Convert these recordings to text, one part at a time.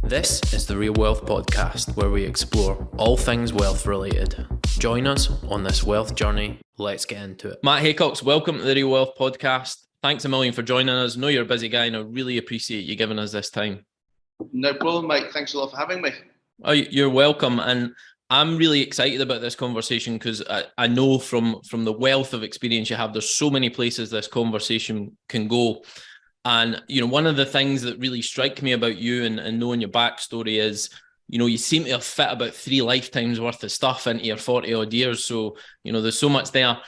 This is the Real Wealth Podcast, where we explore all things wealth related. Join us on this wealth journey. Let's get into it. Matt Haycox, welcome to the Real Wealth Podcast. Thanks a million for joining us. I know you're a busy guy and I really appreciate you giving us this time. No problem, mate. Thanks a lot for having me. Oh, you're welcome. And I'm really excited about this conversation because I know from the wealth of experience you have, there's so many places this conversation can go. And, you know, one of the things that really strike me about you and knowing your backstory is, you know, you seem to have fit about 3 lifetimes worth of stuff into your 40 odd years. So, you know, there's so much there.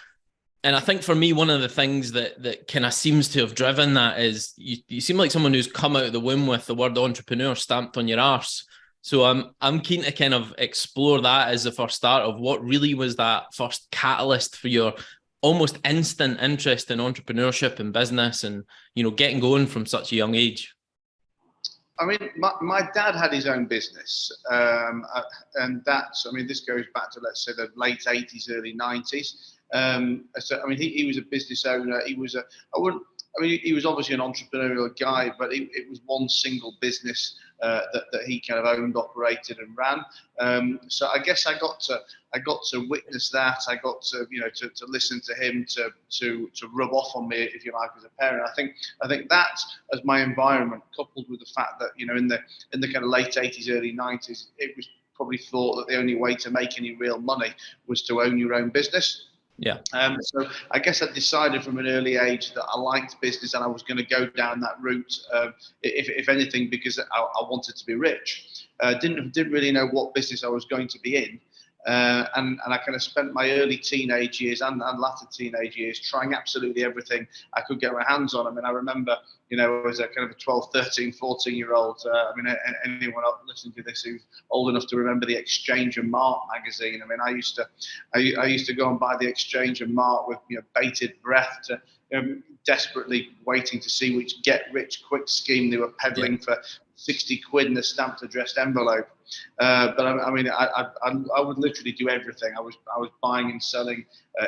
And I think for me, one of the things that kind of seems to have driven that is you seem like someone who's come out of the womb with the word entrepreneur stamped on your arse. So I'm keen to kind of explore that as the first start of what really was that first catalyst for your almost instant interest in entrepreneurship and business and, you know, getting going from such a young age. I mean, my dad had his own business, and that's, I mean, this goes back to, let's say, the late 80s, early 90s. So, I mean, he was a business owner. He was he was obviously an entrepreneurial guy, but it was one single business that he kind of owned, operated, and ran. So I guess I got to witness that. I got to to listen to him, to rub off on me, if you like, as a parent. I think that as my environment, coupled with the fact that in the kind of late 80s, early 90s, it was probably thought that the only way to make any real money was to own your own business. Yeah. So I guess I decided from an early age that I liked business and I was going to go down that route, if anything, because I wanted to be rich. Didn't really know what business I was going to be in. And I kind of spent my early teenage years and latter teenage years trying absolutely everything I could get my hands on. I mean, I remember, as a kind of a 12, 13, 14-year-old, anyone listening to this who's old enough to remember the Exchange and Mart magazine. I mean, I used to go and buy the Exchange and Mart with bated breath, desperately waiting to see which get-rich-quick scheme they were peddling for 60 quid in a stamped addressed envelope. But I mean, I would literally do everything. I was buying and selling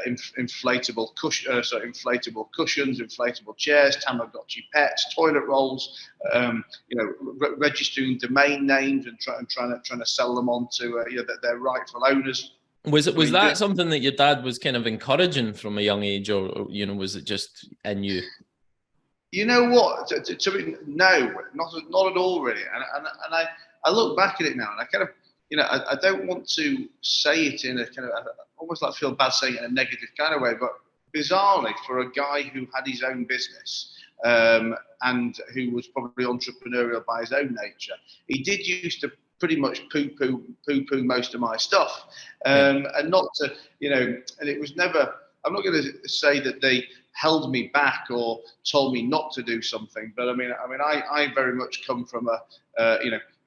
inflatable cushions, inflatable chairs, Tamagotchi pets, toilet rolls. Registering domain names and trying to sell them on to their rightful owners. Was that something that your dad was kind of encouraging from a young age, or was it just in you? You know what? No, not at all, really. And I look back at it now, and I kind of, I don't want to say it in a kind of, I almost like feel bad saying it in a negative kind of way, but bizarrely, for a guy who had his own business and who was probably entrepreneurial by his own nature, he did used to pretty much poo-poo most of my stuff, and not to, and it was never. I'm not going to say that they held me back or told me not to do something, but I very much come from a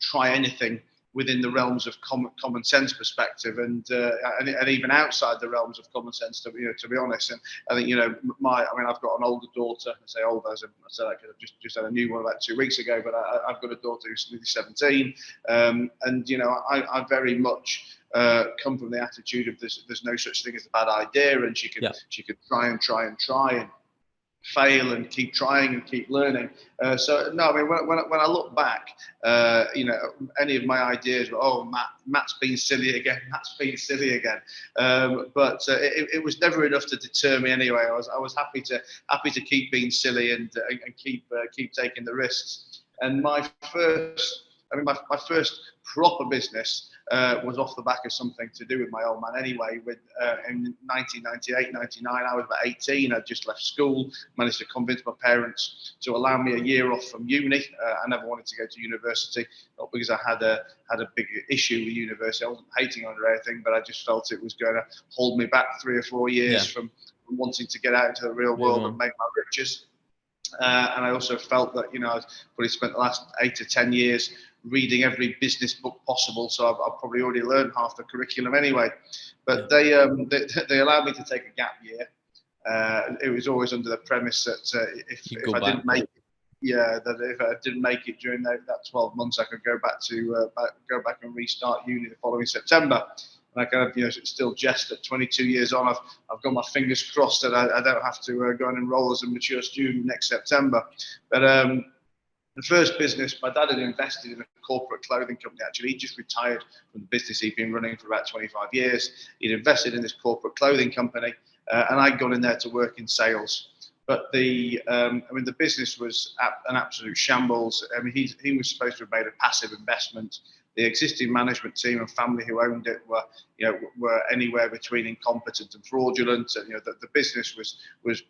try anything within the realms of common sense perspective, and even outside the realms of common sense, to be honest. And I think I've got an older daughter. I say older, as I said, I just had a new one about 2 weeks ago, but I've got a daughter who's nearly 17, and I very much come from the attitude of there's no such thing as a bad idea, and she could try and fail and keep trying and keep learning. So no, I mean, when I look back, any of my ideas were, oh, Matt's been silly again. But it was never enough to deter me anyway. I was happy to keep being silly and keep taking the risks. And my first proper business was off the back of something to do with my old man anyway. In 1998, 99, I was about 18. I'd just left school, managed to convince my parents to allow me a year off from uni. I never wanted to go to university, not because I had a big issue with university. I wasn't hating on it or anything, but I just felt it was going to hold me back 3 or 4 years from wanting to get out into the real world and make my riches. And I also felt that, I've probably spent the last 8 to 10 years reading every business book possible, so I've probably already learned half the curriculum anyway. But they allowed me to take a gap year. It was always under the premise that if I didn't make it during that 12 months, I could go back and restart uni the following September. And I kind of, still jest at 22 years on. I've got my fingers crossed that I don't have to go and enroll as a mature student next September. But The first business, my dad had invested in a corporate clothing company. Actually, he just retired from the business he'd been running for about 25 years. He'd invested in this corporate clothing company, and I'd gone in there to work in sales. But the business was an absolute shambles. I mean, he was supposed to have made a passive investment. The existing management team and family who owned it were anywhere between incompetent and fraudulent. And the business was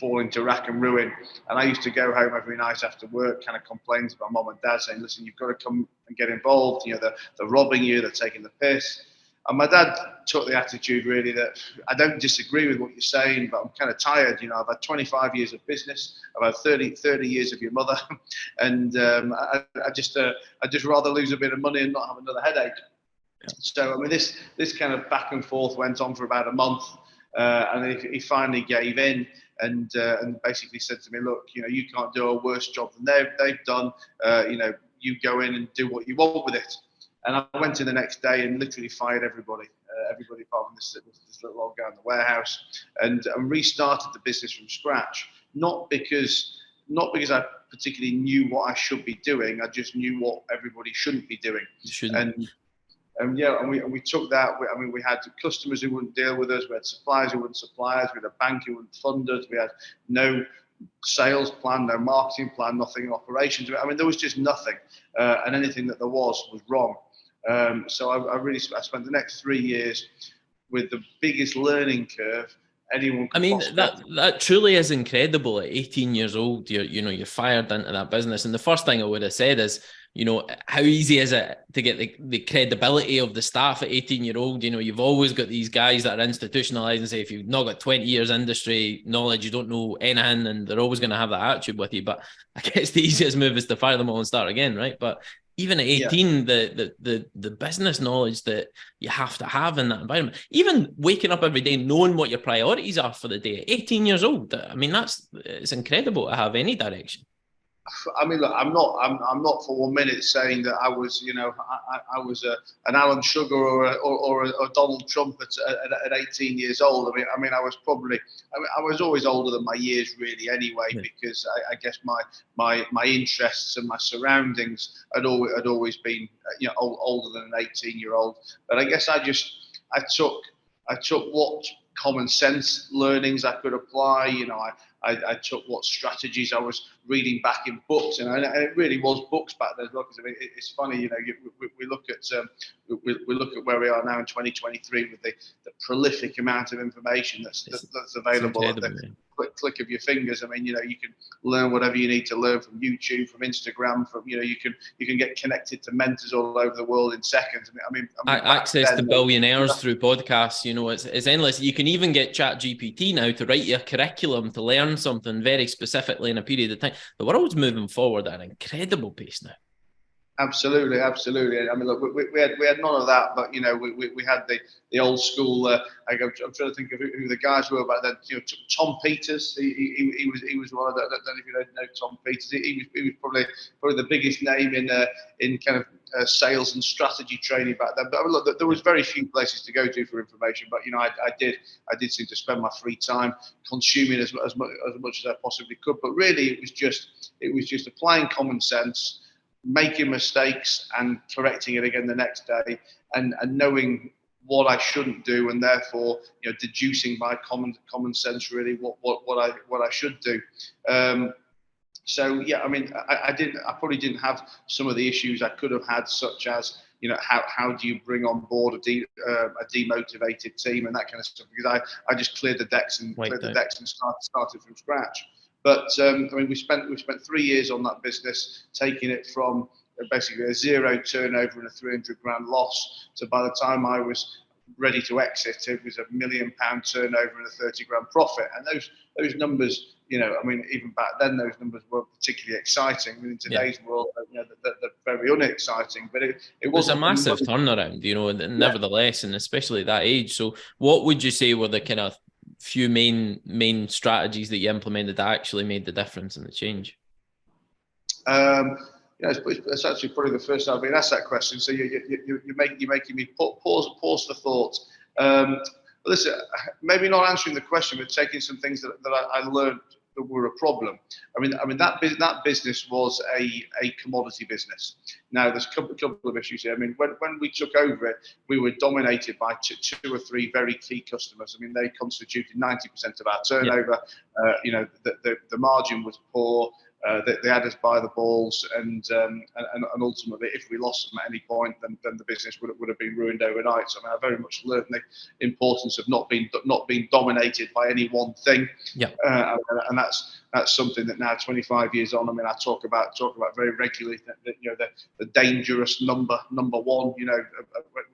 falling to rack and ruin. And I used to go home every night after work, kind of complain to my mum and dad, saying, "Listen, you've got to come and get involved. They're robbing you. They're taking the piss." And my dad took the attitude really that I don't disagree with what you're saying, but I'm kind of tired. I've had 25 years of business, I've had 30 years of your mother, and I just rather lose a bit of money and not have another headache. Yeah. So I mean, this kind of back and forth went on for about a month, and then he finally gave in and basically said to me, "Look, you can't do a worse job than they've done. You go in and do what you want with it." And I went in the next day and literally fired everybody apart from this little old guy in the warehouse, and restarted the business from scratch. Not because I particularly knew what I should be doing. I just knew what everybody shouldn't be doing. And we took that. We had customers who wouldn't deal with us. We had suppliers who wouldn't supply us. We had a bank who wouldn't fund us. We had no sales plan, no marketing plan, nothing in operations. I mean, there was just nothing, and anything that there was wrong. So I spent the next 3 years with the biggest learning curve anyone could that truly is incredible. At 18 years old, you're fired into that business, and the first thing I would have said is, how easy is it to get the credibility of the staff at 18-year-old? You've always got these guys that are institutionalized and say, if you've not got 20 years industry knowledge, you don't know anything, and they're always going to have that attitude with you. But I guess the easiest move is to fire them all and start again, right? But even at 18, the business knowledge that you have to have in that environment, even waking up every day knowing what your priorities are for the day at 18 years old, I mean, it's incredible to have any direction. I mean, look, I'm not for 1 minute saying that I was, I was an Alan Sugar or a Donald Trump at 18 years old. I mean, I was always older than my years really anyway, because I guess my interests and my surroundings had always been, older than an 18-year-old. But I guess I took what common sense learnings I could apply. I took what strategies I was reading back in books, and it really was books back then as well. Because it's funny, we look at where we are now in 2023 with the prolific amount of information that's available at the click of your fingers. I mean, you can learn whatever you need to learn from YouTube, from Instagram, from you can get connected to mentors all over the world in seconds. I mean access to billionaires through podcasts. It's endless. You can even get ChatGPT now to write you a curriculum to learn something very specifically in a period of time. The world's moving forward at an incredible pace now. Absolutely. I mean, look, we had none of that, but we had the old school. I'm trying to think of who the guys were back then. Tom Peters. He was one of the. I don't know if you know Tom Peters. He was probably the biggest name in kind of sales and strategy training back then. But I mean, look, there was very few places to go to for information. But I did seem to spend my free time consuming as much as I possibly could. But really, it was just applying common sense, making mistakes and correcting it again the next day, and knowing what I shouldn't do, and therefore deducing by common sense really what I should do. So yeah, I mean, I probably didn't have some of the issues I could have had, such as how do you bring on board a demotivated team and that kind of stuff, because I just cleared the decks and started from scratch. But I mean, we spent 3 years on that business, taking it from basically a zero turnover and a 300 grand loss to, by the time I was ready to exit, it was £1 million turnover and a 30 grand profit. And those numbers, I mean, even back then, those numbers weren't particularly exciting. I mean, in today's world, they're very unexciting. But it was a massive turnaround, nevertheless, and especially at that age. So, what would you say were the kind of few main strategies that you implemented that actually made the difference and the change? It's actually probably the first time I've been asked that question. So you're making me pause for thought. Listen, maybe not answering the question, but taking some things that I learned were a problem. I mean that business was a commodity business. Now there's a couple of issues here. I mean, when we took over it, we were dominated by two or three very key customers. I mean, they constituted 90% of our turnover. The margin was poor. They had us by the balls, and ultimately, if we lost them at any point, then the business would have been ruined overnight. So I mean, I very much learned the importance of not being dominated by any one thing. Yeah. And that's something that now, 25 years on, I mean, I talk about very regularly. That the dangerous number one.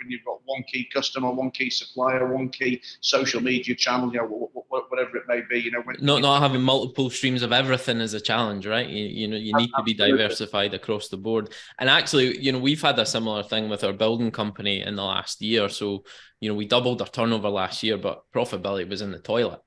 When you've got one key customer, one key supplier, one key social media channel, whatever it may be. Not having multiple streams of everything is a challenge, right? You need to be diversified across the board. And actually, we've had a similar thing with our building company in the last year. So, we doubled our turnover last year, but profitability was in the toilet.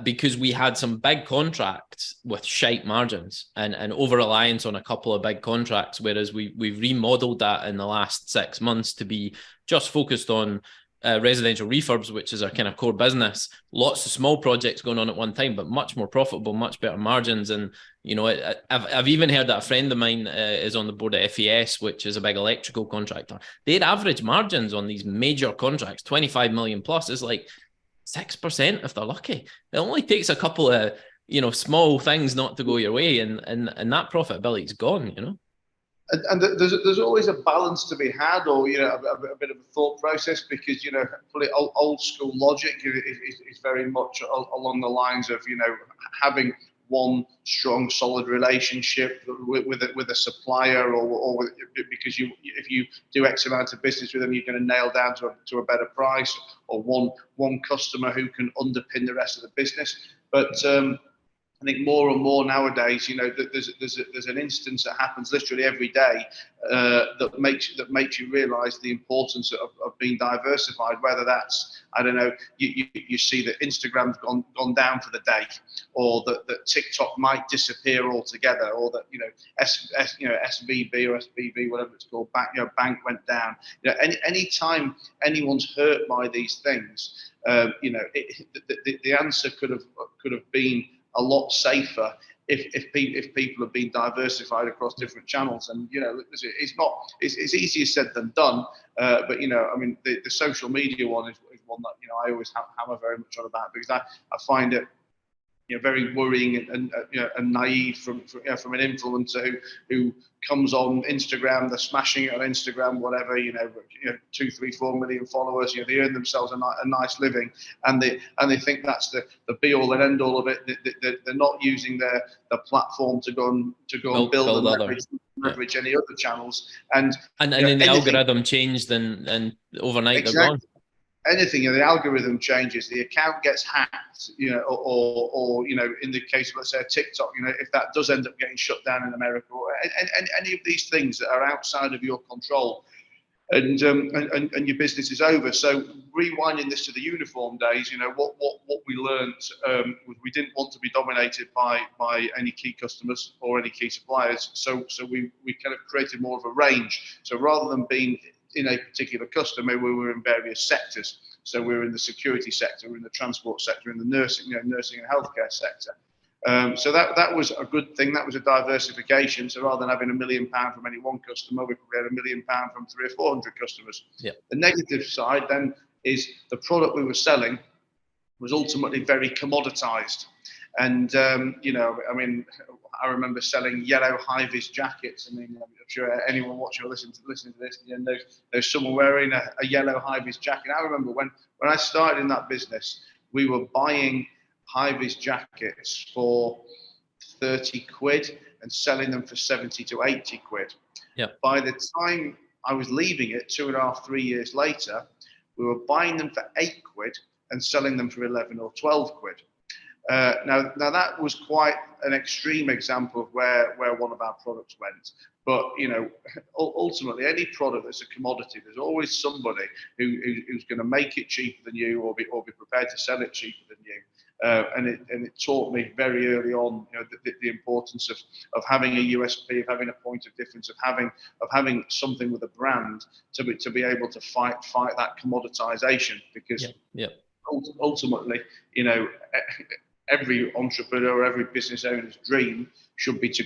Because we had some big contracts with shite margins and over-reliance on a couple of big contracts, whereas we've remodeled that in the last 6 months to be just focused on residential refurbs, which is our kind of core business. Lots of small projects going on at one time, but much more profitable, much better margins. And I've even heard that a friend of mine is on the board at FES, which is a big electrical contractor. Their average margins on these major contracts, 25 million plus, is like 6% if they're lucky. It only takes a couple of small things not to go your way, and that profitability is gone. And there's always a balance to be had, or a bit of a thought process, because old school logic is very much along the lines of having one strong, solid relationship with a supplier, or because if you do X amount of business with them, you're going to nail down to a better price, or one customer who can underpin the rest of the business. But I think more and more nowadays, there's an instance that happens literally every day that makes you realise the importance of being diversified. Whether that's, I don't know, you see that Instagram's gone down for the day, or that TikTok might disappear altogether, or that SVB or SBB, whatever it's called, bank went down. Any time anyone's hurt by these things, the answer could have been a lot safer if people have been diversified across different channels. And it's easier said than done, but I mean, the social media one is one that I always hammer very much on about, because I find it very worrying and naive from an influencer who comes on Instagram. They're smashing it on Instagram, whatever, 2, 3, 4 million followers. They earn themselves a nice living, and they think that's the be all and end all of it. They're not using their platform to go and build and leverage any other channels. And then the algorithm changed, and overnight exactly. They're gone. Anything, the algorithm changes, the account gets hacked, or in the case of, let's say, TikTok, if that does end up getting shut down in America, or any of these things that are outside of your control, and your business is over. So rewinding this to the uniform days, what we learned was we didn't want to be dominated by any key customers or any key suppliers. So we kind of created more of a range. So rather than being in a particular customer, we were in various sectors. So we were in the security sector, we were in the transport sector, in the nursing and healthcare sector. So that was a good thing. That was a diversification. So rather than having £1 million from any one customer, we probably had £1 million from 300 or 400 customers. Yeah. The negative side then is the product we were selling was ultimately very commoditized. And, I mean, I remember selling yellow high-vis jackets. I mean, I'm sure anyone watching or listening to this, there's someone wearing a yellow high-vis jacket. I remember when I started in that business, we were buying high-vis jackets for 30 quid and selling them for 70 to 80 quid. Yeah. By the time I was leaving it, 2.5, 3 years later, we were buying them for 8 quid and selling them for 11 or 12 quid. Now that was quite an extreme example of where one of our products went. But ultimately, any product that's a commodity, there's always somebody who's going to make it cheaper than you, or be prepared to sell it cheaper than you. And it taught me very early on, the importance of having a USP, of having a point of difference, of having something with a brand to be able to fight that commoditization, because ultimately, every entrepreneur, every business owner's dream should be to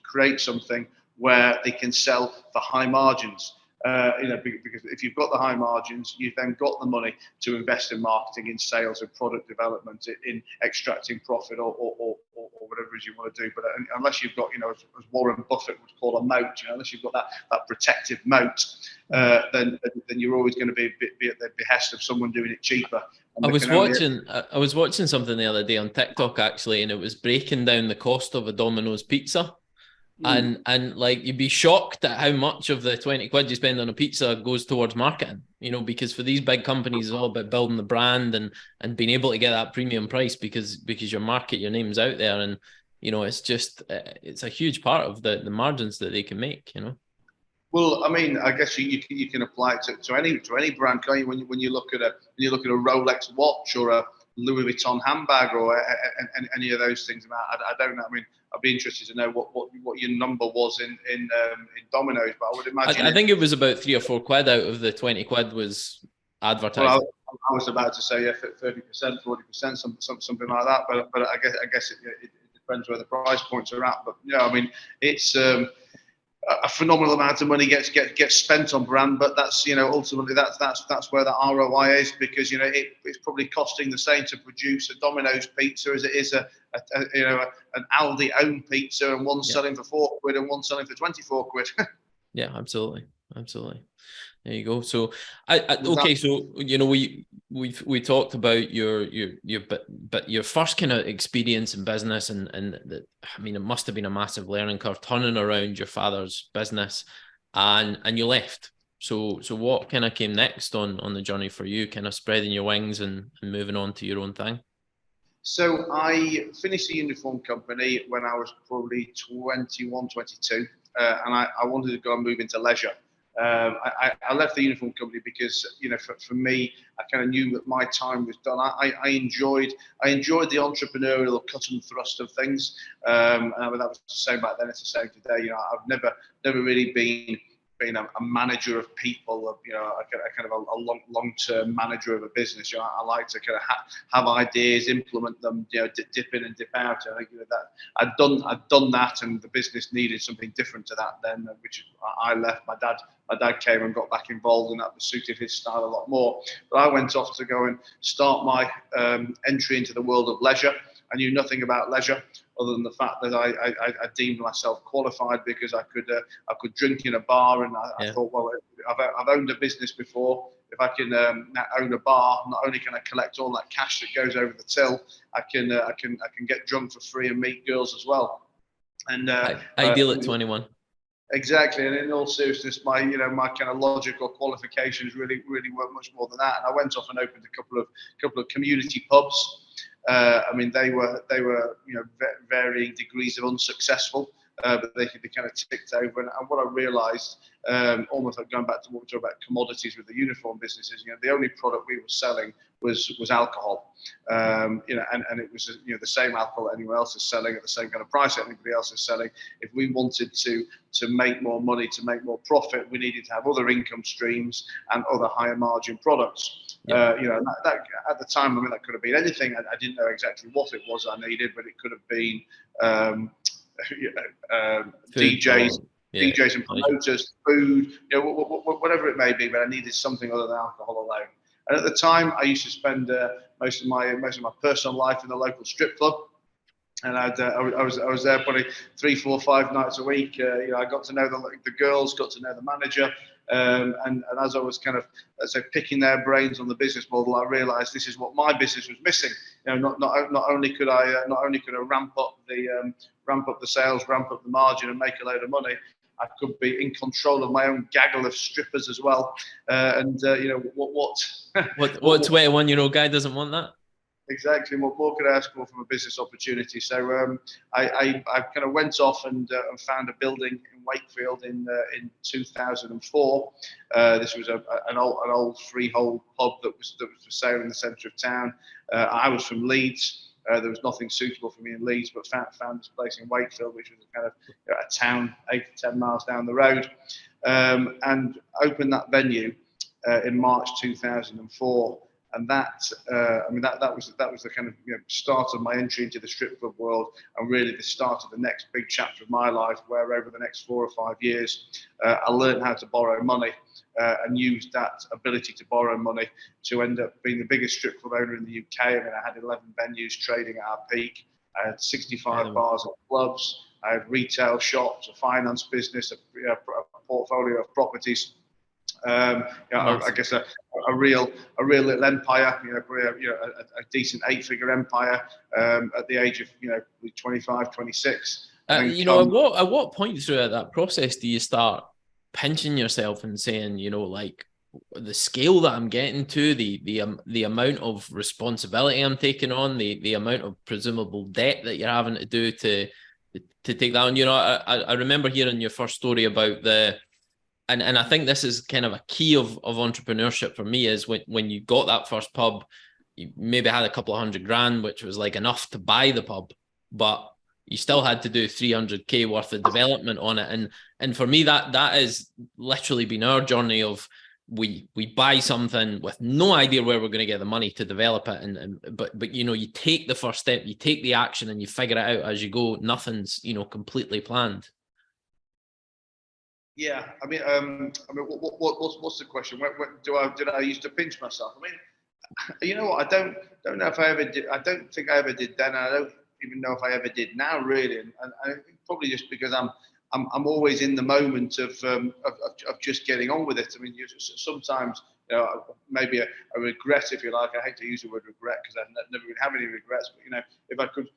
create something where they can sell for high margins. Because if you've got the high margins, you've then got the money to invest in marketing, in sales, in product development, in extracting profit, or whatever it is you want to do. But unless you've got, as Warren Buffett would call a moat, unless you've got that protective moat, then you're always going to be at the behest of someone doing it cheaper. I was watching something the other day on TikTok actually, and it was breaking down the cost of a Domino's pizza. And like, you'd be shocked at how much of the 20 quid you spend on a pizza goes towards marketing, because for these big companies, it's all about building the brand and being able to get that premium price because your name's out there. And, it's just, it's a huge part of the margins that they can make, Well, I mean, I guess you can apply it to any brand, can't you? When you look at a Rolex watch or a Louis Vuitton handbag or any of those things. I don't know. I mean, I'd be interested to know what your number was in Domino's, but I would imagine. I think it was about 3 or 4 quid out of the 20 quid was advertising. Well, I was about to say 30%, 40%, something like that. But I guess it depends where the price points are at. But I mean, it's. A phenomenal amount of money gets spent on brand, but that's ultimately that's where the ROI is, because it's probably costing the same to produce a Domino's pizza as it is an Aldi owned pizza, and one's selling for 4 quid and one's selling for 24 quid. Yeah, absolutely. There you go. So okay, so we talked about your first kind of experience in business, and I mean, it must have been a massive learning curve turning around your father's business, and you left. So what kind of came next on the journey for you, kind of spreading your wings and moving on to your own thing? So I finished the uniform company when I was probably 21, 22, and I wanted to go and move into leisure. I left the uniform company because for me, I kind of knew that my time was done. I enjoyed the entrepreneurial cut and thrust of things, and that was the same back then. It's the same today. I've never really been a manager of people, a kind of a long-term manager of a business. I like to kind of have ideas, implement them, dip in and dip out. I think that I'd done that, and the business needed something different to that then, which I left. My dad came and got back involved, and that suited his style a lot more. But I went off to go and start my entry into the world of leisure. I knew nothing about leisure other than the fact that I deemed myself qualified because I could drink in a bar, and I thought, well, I've owned a business before. If I can now own a bar, not only can I collect all that cash that goes over the till, I can get drunk for free and meet girls as well. And ideal at 21. Exactly, and in all seriousness, my kind of logical qualifications really weren't much more than that. And I went off and opened a couple of community pubs. I mean, they were varying degrees of unsuccessful, but they kind of ticked over. And what I realised, almost like going back to what we talked about commodities with the uniform businesses, the only product we were selling was alcohol, and it was the same alcohol anyone else is selling at the same kind of price that anybody else is selling. If we wanted to make more money, to make more profit, we needed to have other income streams and other higher margin products. Yeah. That at the time, I mean, that could have been anything. I didn't know exactly what it was I needed, but it could have been DJs and promoters, food, whatever it may be. But I needed something other than alcohol alone. And at the time, I used to spend most of my personal life in the local strip club, and I was there probably 3, 4, 5 nights a week. I got to know the girls, got to know the manager, and as I was kind of picking their brains on the business model, I realised this is what my business was missing. Not only could I ramp up the sales, ramp up the margin, and make a load of money, I could be in control of my own gaggle of strippers as well. What 21-year-old guy doesn't want that? Exactly. What more could I ask for from a business opportunity? So I kind of went off and found a building in Wakefield in 2004. This was an old freehold pub that was for sale in the centre of town. I was from Leeds. There was nothing suitable for me in Leeds, but found this place in Wakefield, which was a kind of a town 8 to 10 miles down the road, and opened that venue in March 2004. and that that was the kind of start of my entry into the strip club world, and really the start of the next big chapter of my life, where over the next 4 or 5 years I learned how to borrow money, and used that ability to borrow money to end up being the biggest strip club owner in the UK. I mean, I had 11 venues trading at our peak. I had 65 bars and clubs. I had retail shops, a finance business, a portfolio of properties. I guess a real little empire, a decent 8-figure empire at the age of 25, 26. At what point throughout that process do you start pinching yourself and saying, like, the scale that I'm getting to, the amount of responsibility I'm taking on, the amount of presumable debt that you're having to do to take that on? I remember hearing your first story about and I think this is kind of a key of entrepreneurship for me, is when you got that first pub, you maybe had a couple of $100,000, which was like enough to buy the pub, but you still had to do 300K worth of development on it. And for me, that has literally been our journey of, we buy something with no idea where we're going to get the money to develop it. But you take the first step, you take the action, and you figure it out as you go. Nothing's, completely planned. Yeah. I mean, what's the question? Did I used to pinch myself? I mean, you know what? I don't know if I ever did. I don't think I ever did then. I don't even know if I ever did now, really. And I think probably just because I'm always in the moment of just getting on with it. I mean, sometimes maybe a regret, if you like. I hate to use the word regret because I've never really have any regrets. But if I could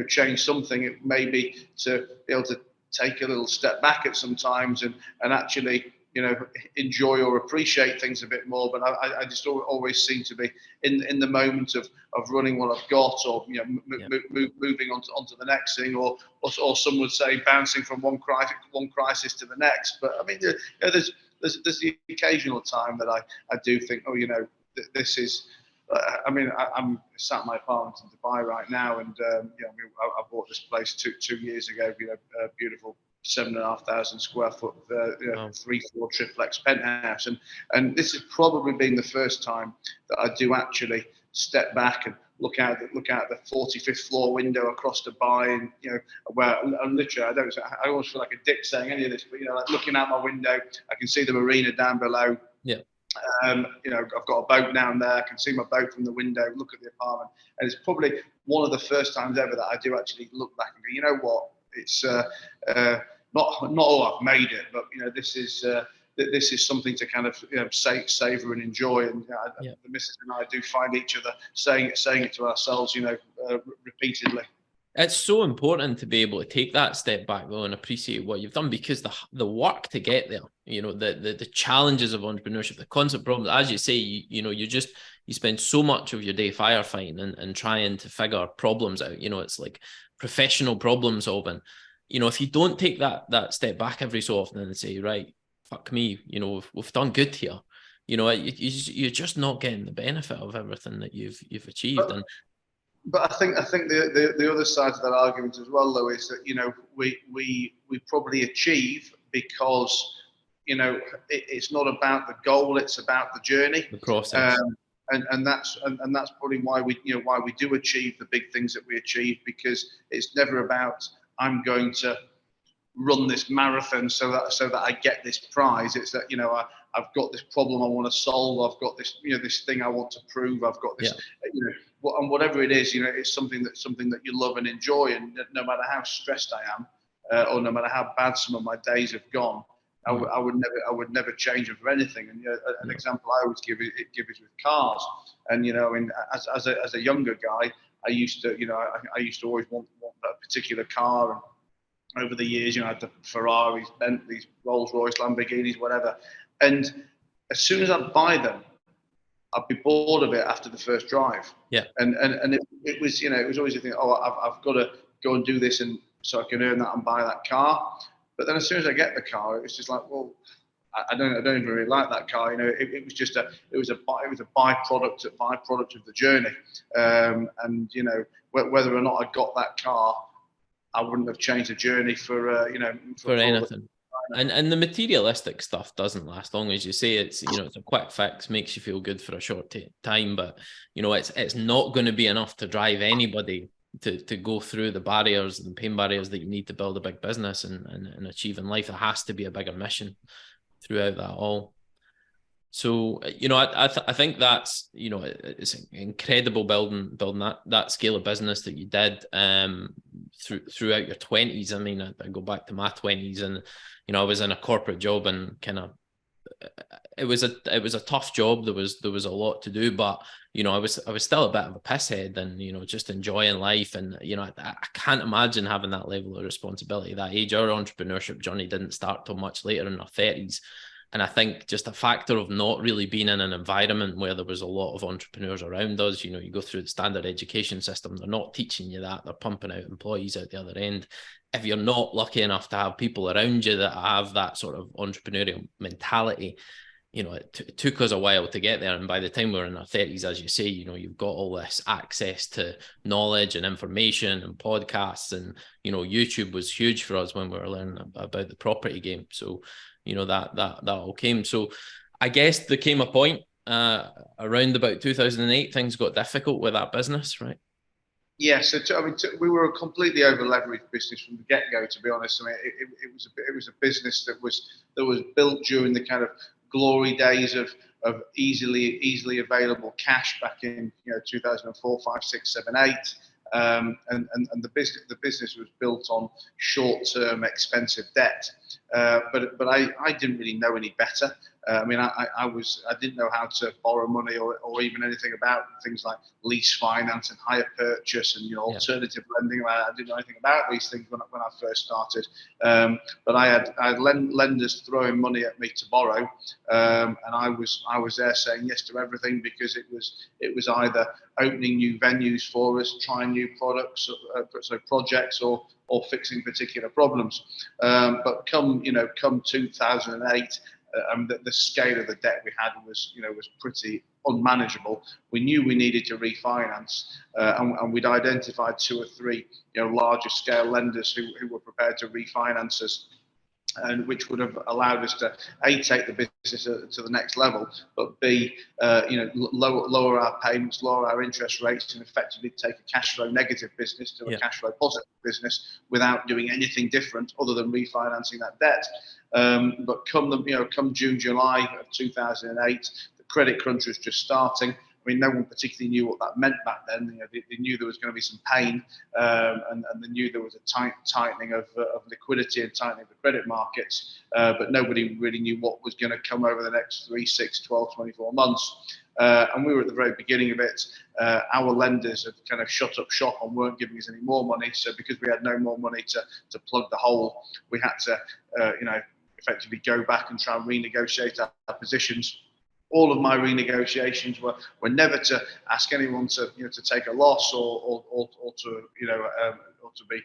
change something, it may be to be able to take a little step back at some times and actually enjoy or appreciate things a bit more. But I just always seem to be in the moment of running what I've got, or moving onto the next thing, or some would say bouncing from one crisis to the next. But I mean, there's the occasional time that I do think, this is. I mean, I'm sat in my apartment in Dubai right now, and I bought this place two years ago. A beautiful 7,500 square foot, 3-4 triplex penthouse, and this has probably been the first time that I do actually step back and look out the 45th floor window across Dubai, and where literally I almost feel like a dick saying any of this, but like looking out my window, I can see the marina down below. Yeah. I've got a boat down there. I can see my boat from the window, look at the apartment, and it's probably one of the first times ever that I do actually look back and go, you know what? It's not all I've made it, but this is something to kind of savor and enjoy. And the missus and I do find each other saying it to ourselves, repeatedly. It's so important to be able to take that step back, though, and appreciate what you've done, because the work to get there, the challenges of entrepreneurship, the constant problems, as you say, you spend so much of your day firefighting and trying to figure problems out. It's like professional problem solving. If you don't take that step back every so often and say, right, fuck me, we've done good here, you're just not getting the benefit of everything that you've achieved. But I think the other side of that argument as well, though, is that we probably achieve because it's not about the goal; it's about the journey, the process, and that's probably why we do achieve the big things that we achieve, because it's never about I'm going to run this marathon so that I get this prize. It's that I've got this problem I want to solve. I've got this this thing I want to prove. I've got this and whatever it is, it's something that you love and enjoy. And no matter how stressed I am, or no matter how bad some of my days have gone, I would never change them for anything. And an example I always give is with cars. And as a younger guy, I used to always want that particular car. And over the years, I had the Ferraris, Bentleys, Rolls Royce, Lamborghinis, whatever. And as soon as I'd buy them, I'd be bored of it after the first drive. Yeah. And it was always a thing. Oh, I've got to go and do this, and so I can earn that and buy that car. But then as soon as I get the car, it's just like, well, I don't even really like that car. It was just a byproduct of the journey. And whether or not I got that car, I wouldn't have changed the journey for anything. And the materialistic stuff doesn't last long, as you say. It's, you know, it's a quick fix, makes you feel good for a short time, but you know, it's not going to be enough to drive anybody to go through the barriers and pain barriers that you need to build a big business and achieve in life. There has to be a bigger mission throughout that all. So, you know, I think that's, you know, it's incredible building that scale of business that you did throughout your 20s. I mean, I go back to my 20s, and you know, I was in a corporate job, and kind of it was a tough job. There was a lot to do, but you know, I was still a bit of a pisshead, and you know, just enjoying life. And you know, I can't imagine having that level of responsibility at that age. Our entrepreneurship journey didn't start till much later in our 30s. And I think just a factor of not really being in an environment where there was a lot of entrepreneurs around us. You know, you go through the standard education system, they're not teaching you that. They're pumping out employees out the other end. If you're not lucky enough to have people around you that have that sort of entrepreneurial mentality, you know, it took us a while to get there. And by the time we're in our 30s, as you say, you know, you've got all this access to knowledge and information and podcasts. And, you know, YouTube was huge for us when we were learning about the property game. So, you know, that all came. So I guess there came a point around about 2008, things got difficult with that business, right? Yeah, so we were a completely over-leveraged business from the get-go. To be honest, I mean, it was a business that was built during the kind of glory days of easily available cash back in 2004, 5, 6, 7, 8. And the business was built on short-term expensive debt, but I didn't really know any better. I mean, I didn't know how to borrow money or even anything about things like lease finance and hire purchase and alternative lending. I didn't know anything about these things when I first started. But I had lenders throwing money at me to borrow, and I was there saying yes to everything, because it was either opening new venues for us, trying new products, so projects, or fixing particular problems. But come 2008. The scale of the debt we had was pretty unmanageable. We knew we needed to refinance, and we'd identified 2 or 3 larger scale lenders who were prepared to refinance us, and which would have allowed us to A, take the business to the next level, but B, lower our payments, lower our interest rates, and effectively take a cash flow negative business to a cash flow positive business without doing anything different other than refinancing that debt. But come June, July of 2008, the credit crunch was just starting. I mean, no one particularly knew what that meant back then. They knew there was going to be some pain, and they knew there was a tightening of liquidity and tightening of the credit markets, but nobody really knew what was going to come over the next 3, 6, 12, 24 months. And we were at the very beginning of it. Our lenders had kind of shut up shop and weren't giving us any more money. So because we had no more money to plug the hole, we had to, effectively go back and try and renegotiate our positions. All of my renegotiations were never to ask anyone to take a loss or to be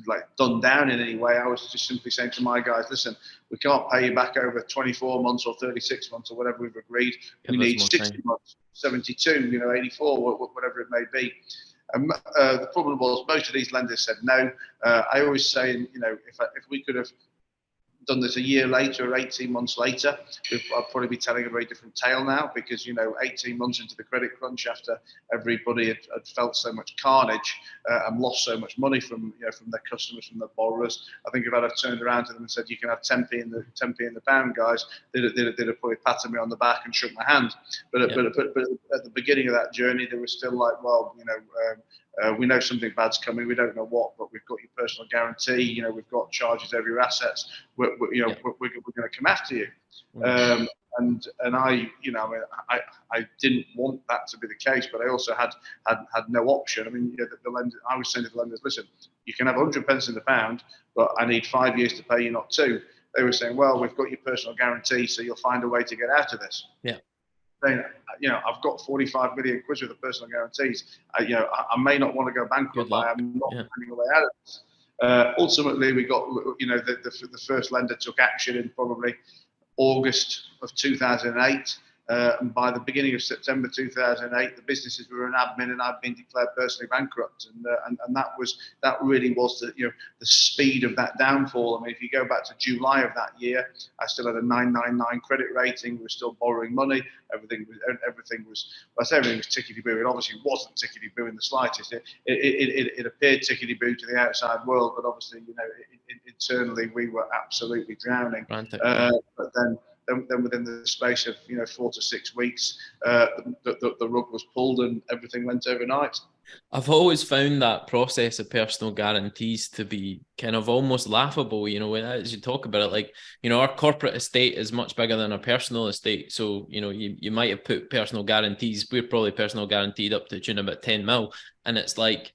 like done down in any way. I was just simply saying to my guys, listen, we can't pay you back over 24 months or 36 months or whatever we've agreed. We need 60 months, 72, 84, whatever it may be. The problem was most of these lenders said no. I always say, if we could have done this a year later or 18 months later, I'd probably be telling a very different tale now, because 18 months into the credit crunch, after everybody had felt so much carnage and lost so much money from their customers, from their borrowers, I think if I'd have turned around to them and said, you can have 10p in the pound, guys, they'd have probably patted me on the back and shook my hand. But at the beginning of that journey, they were still like, well, we know something bad's coming. We don't know what, but we've got your personal guarantee. We've got charges over your assets. We're going to come after you. And I didn't want that to be the case, but I also had no option. I mean, the lender, I was saying to the lenders, listen, you can have 100 pence in the pound, but I need 5 years to pay you, not 2. They were saying, well, we've got your personal guarantee, so you'll find a way to get out of this. Yeah. Saying, I've got 45 million quid with the personal guarantees. I may not want to go bankrupt, but I'm not finding a way out of this. Ultimately, we got, the first lender took action in probably August of 2008. And by the beginning of September 2008, the businesses were in admin, and I'd been declared personally bankrupt. And that really was the speed of that downfall. I mean, if you go back to July of that year, I still had a 999 credit rating. We were still borrowing money. Everything was. Well, I say everything was tickety-boo. It obviously wasn't tickety-boo in the slightest. It appeared tickety-boo to the outside world, but obviously, internally we were absolutely drowning. But then within the space of 4 to 6 weeks, the rug was pulled and everything went overnight. I've always found that process of personal guarantees to be kind of almost laughable, as you talk about it. Like, our corporate estate is much bigger than our personal estate. So, you might have put personal guarantees. We're probably personal guaranteed up to the tune of about 10 mil. And it's like,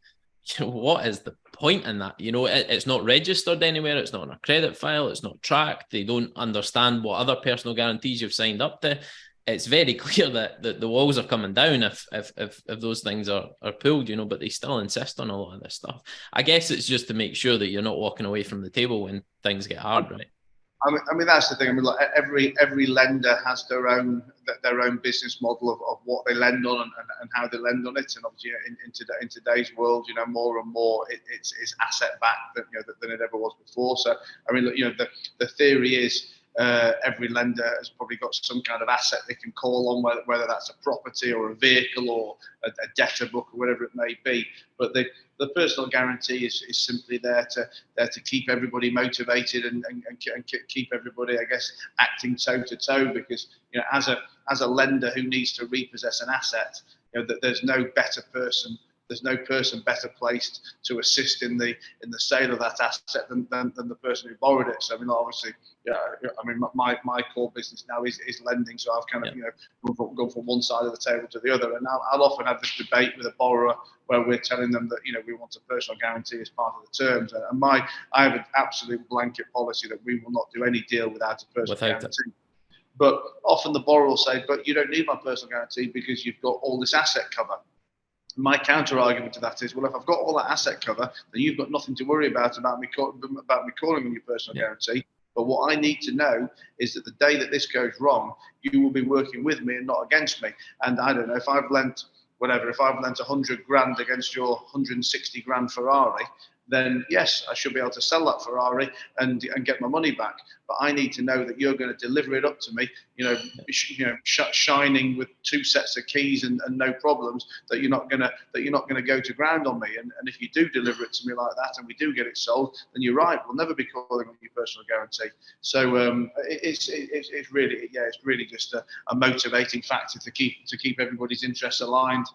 what is the point in that? It's not registered anywhere. It's not on a credit file. It's not tracked. They don't understand what other personal guarantees you've signed up to. It's very clear that the walls are coming down if those things are pulled, but they still insist on a lot of this stuff. I guess it's just to make sure that you're not walking away from the table when things get hard, right? I mean that's the thing. I mean, like every lender has their own business model of what they lend on and how they lend on it. And obviously, in today's world, more and more it's asset backed than it ever was before. So I mean, the theory is, every lender has probably got some kind of asset they can call on, whether that's a property or a vehicle or a debtor book or whatever it may be. But the personal guarantee is simply there to keep everybody motivated and keep everybody, I guess, acting toe to toe. Because as a lender who needs to repossess an asset, that there's no better person. There's no person better placed to assist in the sale of that asset than the person who borrowed it. So I mean, obviously, I mean, my core business now is lending. So I've kind of gone from one side of the table to the other, and I'll often have this debate with a borrower where we're telling them that we want a personal guarantee as part of the terms. And I have an absolute blanket policy that we will not do any deal without a personal guarantee. But often the borrower will say, "But you don't need my personal guarantee because you've got all this asset cover." My counter argument to that is, well, if I've got all that asset cover, then you've got nothing to worry about me calling on your personal guarantee. But what I need to know is that the day that this goes wrong, you will be working with me and not against me. And I don't know, if I've lent 100 grand against your 160 grand Ferrari, then yes, I should be able to sell that Ferrari and get my money back. But I need to know that you're going to deliver it up to me, shining with 2 sets of keys and no problems. That you're not going to go to ground on me. And if you do deliver it to me like that, and we do get it sold, then you're right. We'll never be calling on your personal guarantee. So it's really just a motivating factor to keep everybody's interests aligned.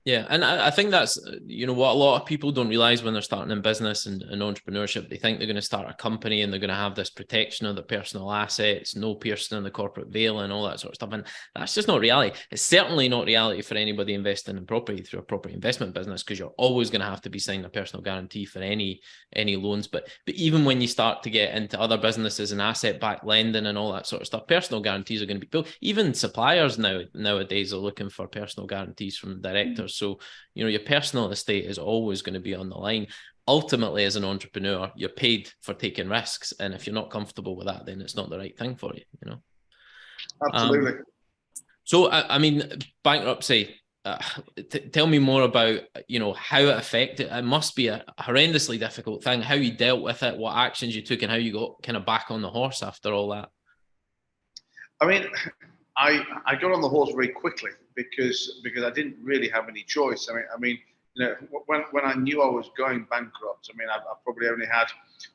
Yeah, and I think that's, what a lot of people don't realize when they're starting in business and entrepreneurship. They think they're going to start a company and they're going to have this protection of their personal assets, no piercing in the corporate veil and all that sort of stuff. And that's just not reality. It's certainly not reality for anybody investing in property through a property investment business, because you're always going to have to be signing a personal guarantee for any loans. But even when you start to get into other businesses and asset-backed lending and all that sort of stuff, personal guarantees are going to be built. Even suppliers nowadays are looking for personal guarantees from directors. So, your personal estate is always going to be on the line. Ultimately, as an entrepreneur, you're paid for taking risks. And if you're not comfortable with that, then it's not the right thing for you, Absolutely. So, I mean, bankruptcy, tell me more about, how it affected. It must be a horrendously difficult thing, how you dealt with it, what actions you took, and how you got kind of back on the horse after all that. I mean, I got on the horse very quickly because I didn't really have any choice. I mean, when I knew I was going bankrupt, I mean, I probably only had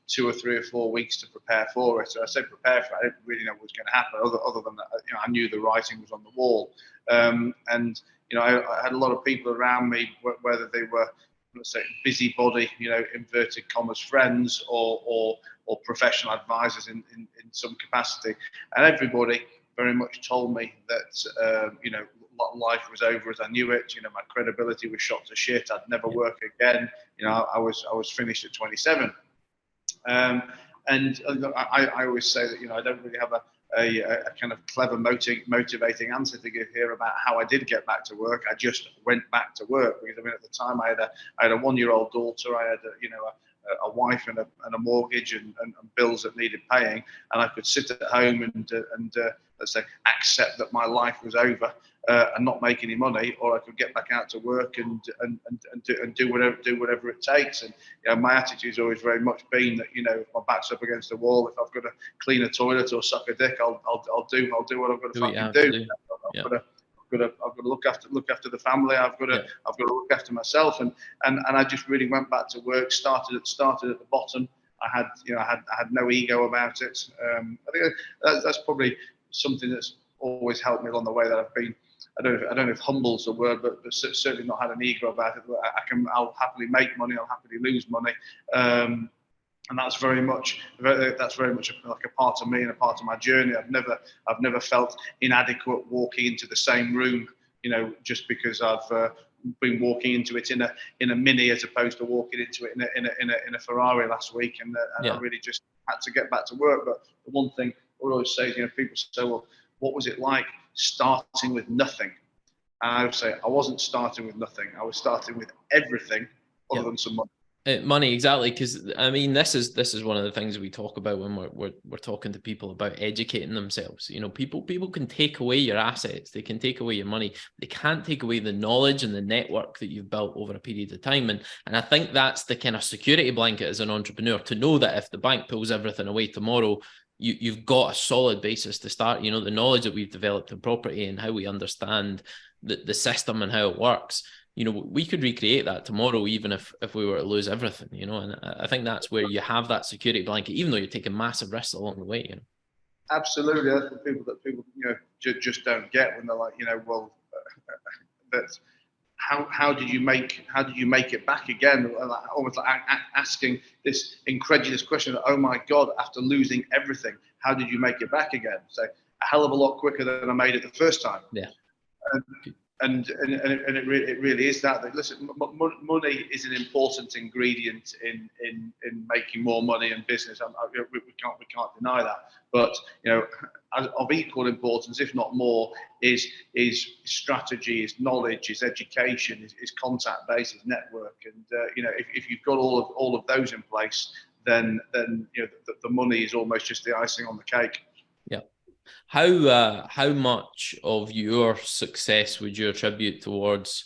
2 or 3 or 4 weeks to prepare for it. So I say prepare for it. I didn't really know what was going to happen, other than that, I knew the writing was on the wall. And I had a lot of people around me, whether they were, let's say, busybody, inverted commas, friends or professional advisors in some capacity, and everybody very much told me that life was over as I knew it. My credibility was shot to shit. I'd never work again. I was finished at 27. And I always say that I don't really have a kind of clever motivating answer to give here about how I did get back to work. I just went back to work because at the time I had a 1-year-old daughter. I had a wife and a mortgage and bills that needed paying, and I could sit at home and let's say accept that my life was over and not make any money, or I could get back out to work and do whatever it takes. And my attitude's always very much been that if my back's up against the wall, if I've got to clean a toilet or suck a dick, I'll do what I've got to fucking do. I've got to look after the family. I've got to look after myself, and I just really went back to work. Started at the bottom. I had no ego about it. I think that's probably something that's always helped me along the way. That I've been. I don't know if humble's the word, but certainly not had an ego about it. I'll happily make money. I'll happily lose money. And that's very much like a part of me and a part of my journey. I've never felt inadequate walking into the same room, just because I've been walking into it in a Mini as opposed to walking into it in a Ferrari last week. And I really just had to get back to work. But the one thing I always say is, people say, well, what was it like starting with nothing? And I would say I wasn't starting with nothing. I was starting with everything other than some money. Money, exactly, because I mean, this is one of the things we talk about when we're talking to people about educating themselves. People can take away your assets, they can take away your money, they can't take away the knowledge and the network that you've built over a period of time. And I think that's the kind of security blanket as an entrepreneur, to know that if the bank pulls everything away tomorrow, you've got a solid basis to start. The knowledge that we've developed in property and how we understand the system and how it works. We could recreate that tomorrow, even if we were to lose everything, and I think that's where you have that security blanket, even though you're taking massive risks along the way, Absolutely. That's the people just don't get when they're like, well, that's how did you make it back again? Almost like asking this incredulous question, oh my God, after losing everything, how did you make it back again? So a hell of a lot quicker than I made it the first time. Yeah. And it really is that. Listen, money is an important ingredient in making more money in business. We can't deny that. But of equal importance, if not more, is strategy, is knowledge, is education, is contact base, is network. And if you've got all of those in place, then the money is almost just the icing on the cake. Yeah. How much of your success would you attribute towards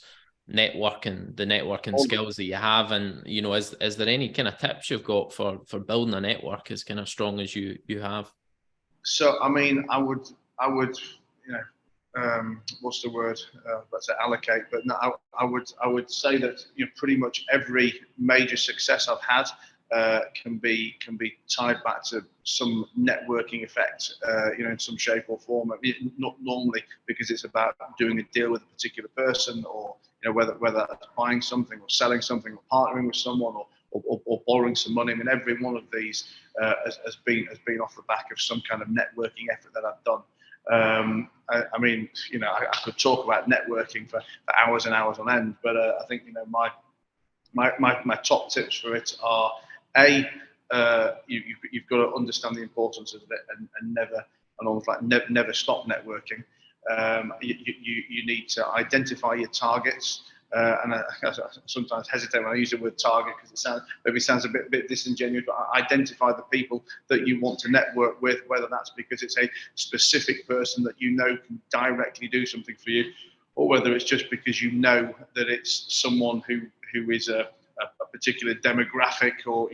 networking, the networking skills that you have? And, is there any kind of tips you've got for building a network as kind of strong as you have? So, I mean, I would, what's the word? Let's say allocate, but no, I would say that pretty much every major success I've had can be tied back to some networking effect, in some shape or form. Not normally because it's about doing a deal with a particular person, or whether that's buying something or selling something or partnering with someone or borrowing some money. I mean, every one of these has been off the back of some kind of networking effort that I've done. I mean, I could talk about networking for hours and hours on end, but I think my top tips for it are: you've got to understand the importance of it and never stop networking. You need to identify your targets. And I sometimes hesitate when I use the word target because it sounds a bit disingenuous, but identify the people that you want to network with, whether that's because it's a specific person that can directly do something for you, or whether it's just because that it's someone who is a particular demographic or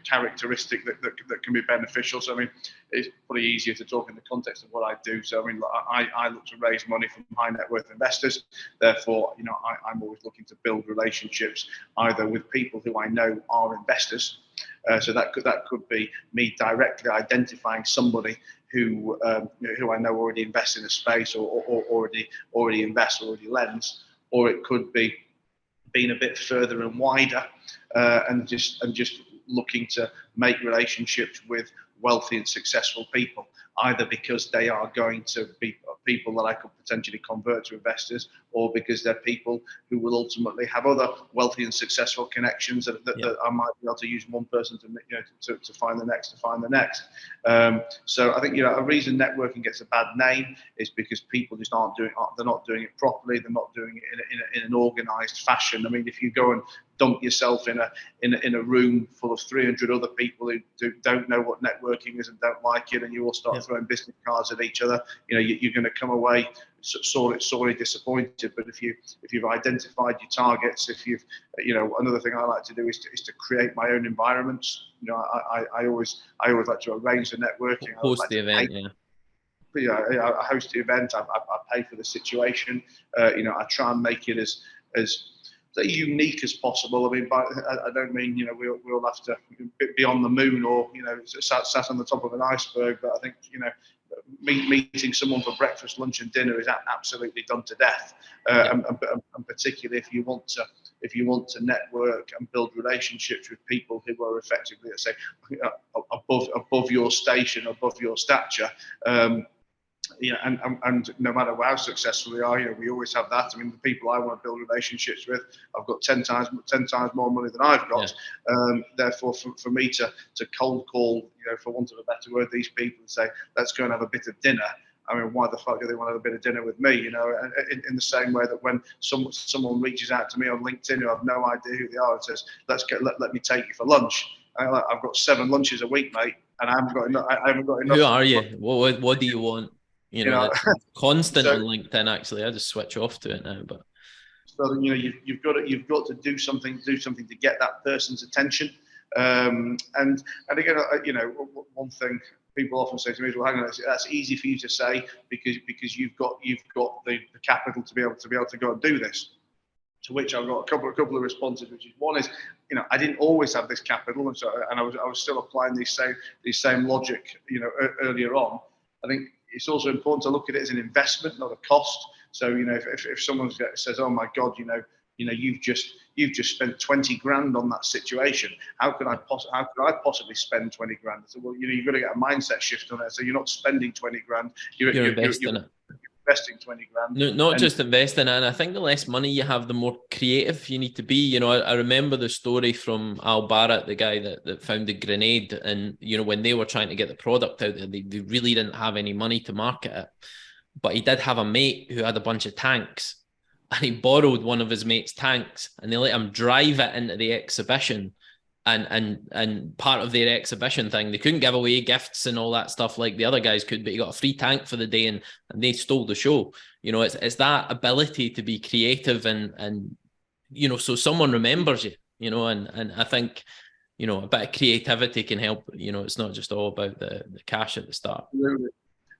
characteristic that can be beneficial. So I mean, it's probably easier to talk in the context of what I do. So I mean, I look to raise money from high net worth investors. Therefore, I'm always looking to build relationships either with people who I know are investors. So that could be me directly identifying somebody who I know already invests in a space or already invests, already lends, or it could be being a bit further and wider, and just looking to make relationships with wealthy and successful people. either because they are going to be people that I could potentially convert to investors, or because they're people who will ultimately have other wealthy and successful connections that I might be able to use one person to find the next. So I think, a reason networking gets a bad name is because people just they're not doing it properly. They're not doing it in an organized fashion. I mean, if you go and dump yourself in a room full of 300 other people who don't know what networking is and don't like it, and you all start throwing business cards at each other, you're going to come away sorely disappointed. But if you've identified your targets, if you've another thing I like to do is to create my own environments. I always like to arrange the networking. Host the event, I host the event. I pay for the situation. I try and make it as unique as possible. I mean, I don't mean we all have to be on the moon or sat on the top of an iceberg. But I think meeting someone for breakfast, lunch, and dinner is absolutely done to death. And particularly if you want to network and build relationships with people who are effectively, let's say, above your station, above your stature. And no matter how successful they are, we always have that. I mean, the people I want to build relationships with, I've got 10 times more money than I've got. Therefore, for me to cold call, for want of a better word, these people and say, let's go and have a bit of dinner. I mean, why the fuck do they want to have a bit of dinner with me? In the same way that when someone reaches out to me on LinkedIn who I have no idea who they are and says, let me take you for lunch. I've got 7 lunches a week, mate, and I haven't got enough. Who are you? What do you want? Constant on LinkedIn. Actually, I just switch off to it now. But so you've got to do something to get that person's attention. And again, one thing people often say to me is, well, hang on, that's easy for you to say because you've got the capital to be able to go and do this. To which I've got a couple of responses, which is one is, I didn't always have this capital, and I was still applying these same logic, earlier on. I think it's also important to look at it as an investment, not a cost. So if someone says, oh my God, you've just spent 20 grand on that situation. How could I possibly spend 20 grand? So, well, you've got to get a mindset shift on it. So you're not spending 20 grand. You're investing it. Investing 20 grand. No, not just investing, and I think the less money you have, the more creative you need to be. I remember the story from Al Barrett, the guy that founded Grenade, and when they were trying to get the product out there, they really didn't have any money to market it, but he did have a mate who had a bunch of tanks, and he borrowed one of his mate's tanks, and they let him drive it into the exhibition. And part of their exhibition thing, they couldn't give away gifts and all that stuff like the other guys could, but he got a free tank for the day, and they stole the show. It's that ability to be creative and so someone remembers you, and I think, a bit of creativity can help. It's not just all about the cash at the start. Absolutely.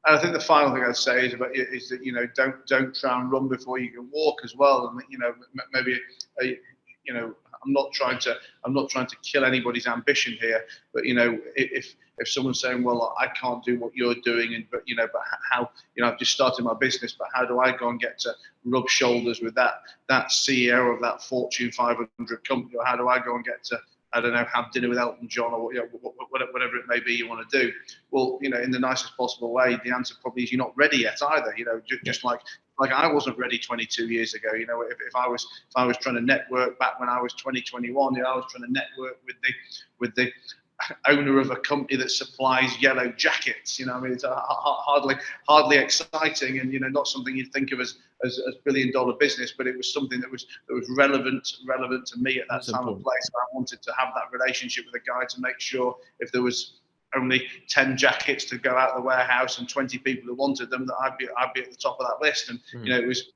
And I think the final thing I'd say is that don't try and run before you can walk as well. And maybe I'm not trying to kill anybody's ambition here, but if someone's saying, well, I can't do what you're doing, but how, I've just started my business, but how do I go and get to rub shoulders with that CEO of that Fortune 500 company, or how do I go and get to, I don't know, have dinner with Elton John, or whatever it may be you want to do? Well, in the nicest possible way, the answer probably is you're not ready yet either. Just like I wasn't ready 22 years ago. If I was trying to network back when I was 21, I was trying to network with the owner of a company that supplies yellow jackets. It's hardly exciting, and not something you'd think of as billion-dollar business, but it was something that was relevant to me at that time and place. I wanted to have that relationship with a guy to make sure if there was only 10 jackets to go out of the warehouse and 20 people who wanted them, that I'd be at the top of that list. And it was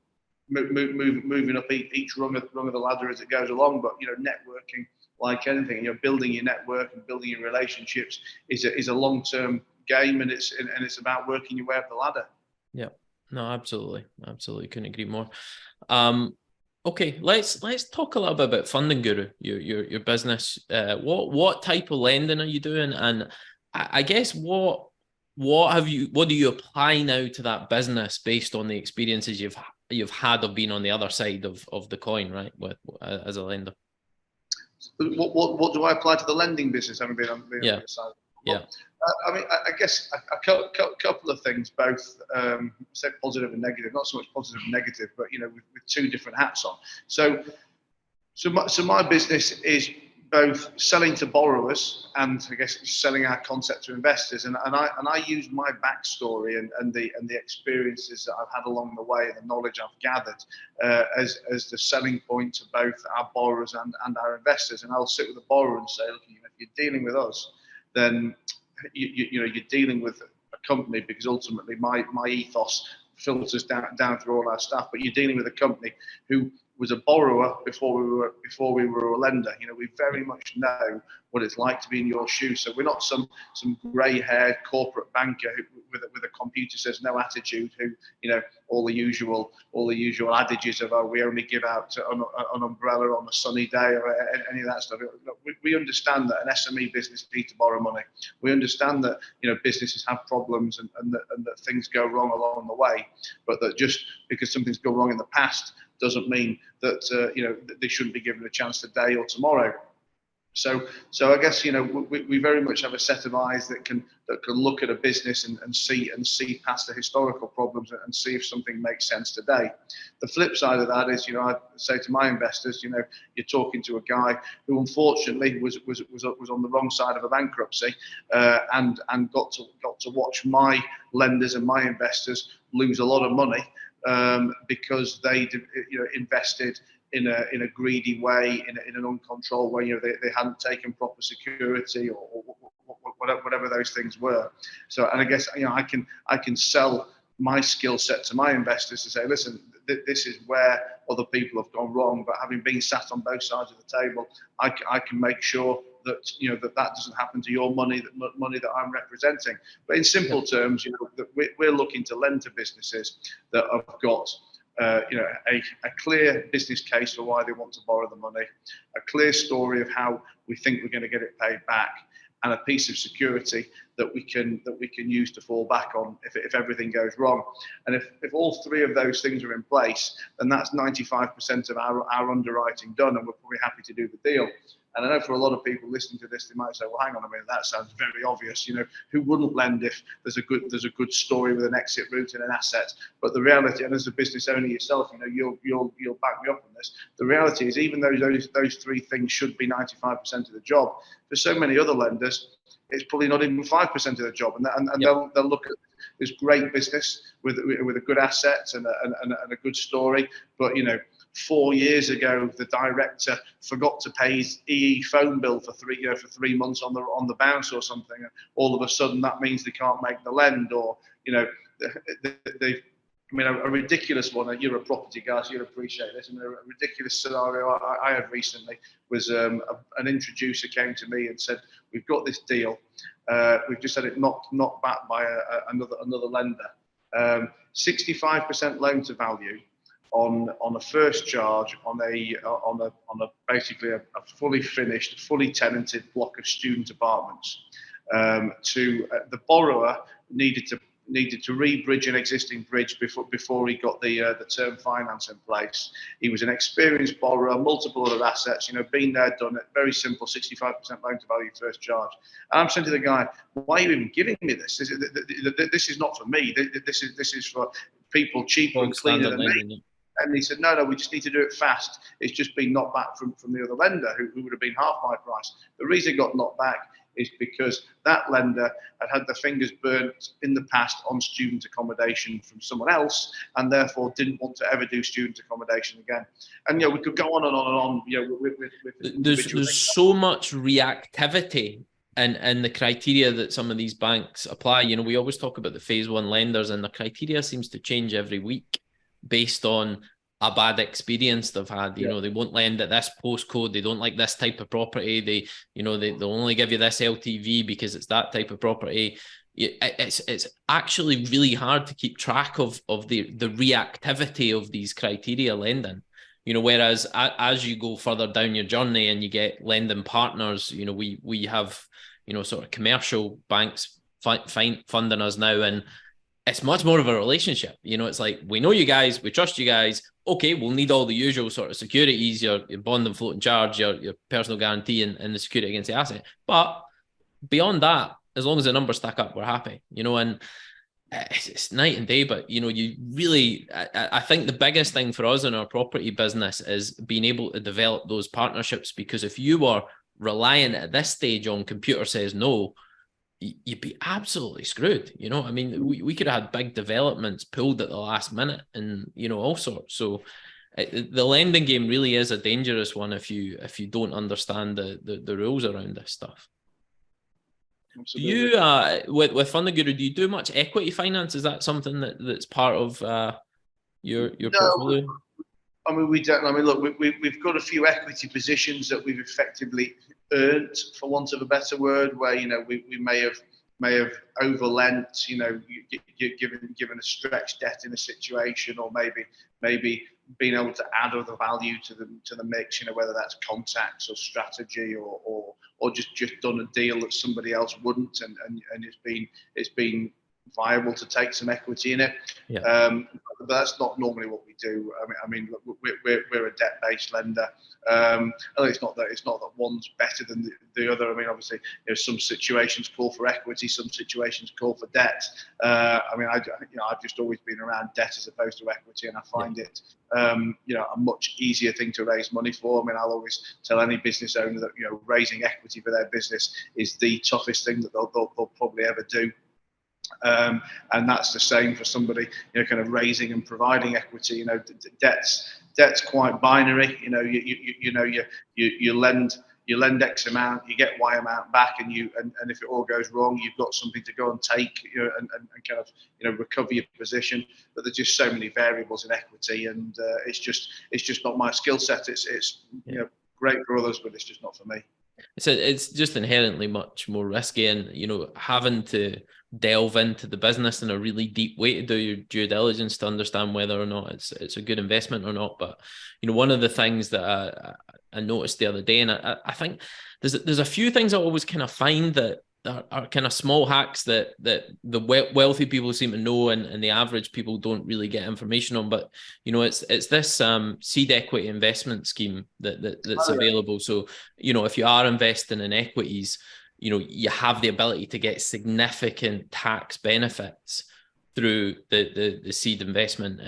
moving up each rung of the ladder as it goes along. But networking, like anything, building your network and building your relationships is a long-term game, and it's about working your way up the ladder. Yeah, no, absolutely, couldn't agree more. Okay, let's talk a little bit about Funding Guru, your business. What type of lending are you doing, and I guess what do you apply now to that business based on the experiences you've had of being on the other side of the coin, right? As a lender. What do I apply to the lending business? Having been on the other side. Yeah. I mean, I guess a couple of things, both say positive and negative. Not so much positive and negative, but with two different hats on. So my business is both selling to borrowers and I guess selling our concept to investors. And I use my backstory and the experiences that I've had along the way and the knowledge I've gathered as the selling point to both our borrowers and our investors. And I'll sit with the borrower and say, look, if you're dealing with us, then you're dealing with a company, because ultimately my ethos filters down through all our staff. But you're dealing with a company who was a borrower before we were a lender. We very much know what it's like to be in your shoes. So we're not some grey-haired corporate banker with a computer says no attitude, who all the usual adages of we only give out an umbrella on a sunny day or any of that stuff. We understand that an SME business needs to borrow money. We understand that businesses have problems and that things go wrong along the way, but that just because something's gone wrong in the past doesn't mean that they shouldn't be given a chance today or tomorrow. So I guess we very much have a set of eyes that can look at a business and see past the historical problems and see if something makes sense today. The flip side of that is I say to my investors, you're talking to a guy who unfortunately was on the wrong side of a bankruptcy and got to watch my lenders and my investors lose a lot of money because they invested in a greedy way, in an uncontrolled way. They hadn't taken proper security or whatever those things were. So, and I guess I can sell my skill set to my investors to say, listen, this is where other people have gone wrong. But having been sat on both sides of the table, I can make sure that that doesn't happen to your money, that I'm representing. But in simple terms, that we're looking to lend to businesses that have got a clear business case for why they want to borrow the money, a clear story of how we think we're going to get it paid back, and a piece of security that we can use to fall back on if everything goes wrong. And if all three of those things are in place, then that's 95% of our underwriting done, and we're probably happy to do the deal. And I know for a lot of people listening to this, they might say, well, hang on a minute, that sounds very obvious. Who wouldn't lend if there's a good story with an exit route and an asset? But the reality, and as a business owner yourself, you'll back me up on this. The reality is, even though those three things should be 95% of the job, for so many other lenders, it's probably not even 5% of the job. And they'll look at this great business with a good asset and a good story, but 4 years ago, the director forgot to pay his EE phone bill for 3 months on the bounce or something. And all of a sudden, that means they can't make the lend, or a ridiculous one. You're a property guy, so you'll appreciate this. A ridiculous scenario I had recently was an introducer came to me and said, "We've got this deal. We've just had it knocked back by another lender. 65% loan to value on a first charge on a basically a fully finished, fully tenanted block of student apartments. The borrower needed to re-bridge an existing bridge before he got the term finance in place. He was an experienced borrower, multiple other assets, been there, done it. Very simple, 65% loan to value first charge. And I'm saying to the guy, why are you even giving me this? This is not for me. This is for people cheaper and cleaner than me. And he said, no, we just need to do it fast. It's just been knocked back from the other lender who would have been half my price. The reason it got knocked back is because that lender had their fingers burnt in the past on student accommodation from someone else, and therefore didn't want to ever do student accommodation again. And we could go on and on and on. With there's so much reactivity and the criteria that some of these banks apply. We always talk about the phase one lenders, and the criteria seems to change every week based on a bad experience they've had. They won't lend at this postcode. They don't like this type of property. They'll only give you this LTV because it's that type of property. It's actually really hard to keep track of the reactivity of these criteria lending. Whereas as you go further down your journey and you get lending partners, we have sort of commercial banks funding us now, and it's much more of a relationship. It's like, we know you guys, we trust you guys. Okay, we'll need all the usual sort of securities, your bond and floating charge, your personal guarantee and the security against the asset. But beyond that, as long as the numbers stack up, we're happy, you know, and it's night and day. But, you know, you really, I think the biggest thing for us in our property business is being able to develop those partnerships, because if you were reliant at this stage on computer says no, you'd be absolutely screwed. You know, I mean, we could have had big developments pulled at the last minute and, you know, all sorts. So the lending game really is a dangerous one if you don't understand the rules around this stuff. Absolutely. Do you, with Funding Guru, do you do much equity finance? Is that something that's part of your portfolio? I mean, we don't. I mean, look, we've got a few equity positions that we've effectively earned, for want of a better word, where, you know, we may have overlent, you know, given a stretched debt in a situation, or maybe being able to add other value to the mix, you know, whether that's contacts or strategy or just done a deal that somebody else wouldn't, and it's been viable to take some equity in it. Yeah. But that's not normally what we do. I mean, we're a debt-based lender. It's not that one's better than the other. I mean, obviously, you know, some situations call for equity, some situations call for debt. I mean, I've just always been around debt as opposed to equity, and I find it, you know, a much easier thing to raise money for. I mean, I'll always tell any business owner that, you know, raising equity for their business is the toughest thing that they'll probably ever do. And that's the same for somebody, you know, kind of raising and providing equity. You know, debt's quite binary. You know, you lend X amount, you get Y amount back, and if it all goes wrong, you've got something to go and take, you know, and kind of, you know, recover your position. But there's just so many variables in equity, and it's just not my skill set. It's you know, great for others, but it's just not for me. It's just inherently much more risky, and, you know, having to delve into the business in a really deep way to do your due diligence to understand whether or not it's a good investment or not. But, you know, one of the things that I noticed the other day, and I think there's a few things I always kind of find that are kind of small hacks that the wealthy people seem to know, and the average people don't really get information on. But, you know, it's this seed equity investment scheme that's available. So, you know, if you are investing in equities, you know, you have the ability to get significant tax benefits through the seed investment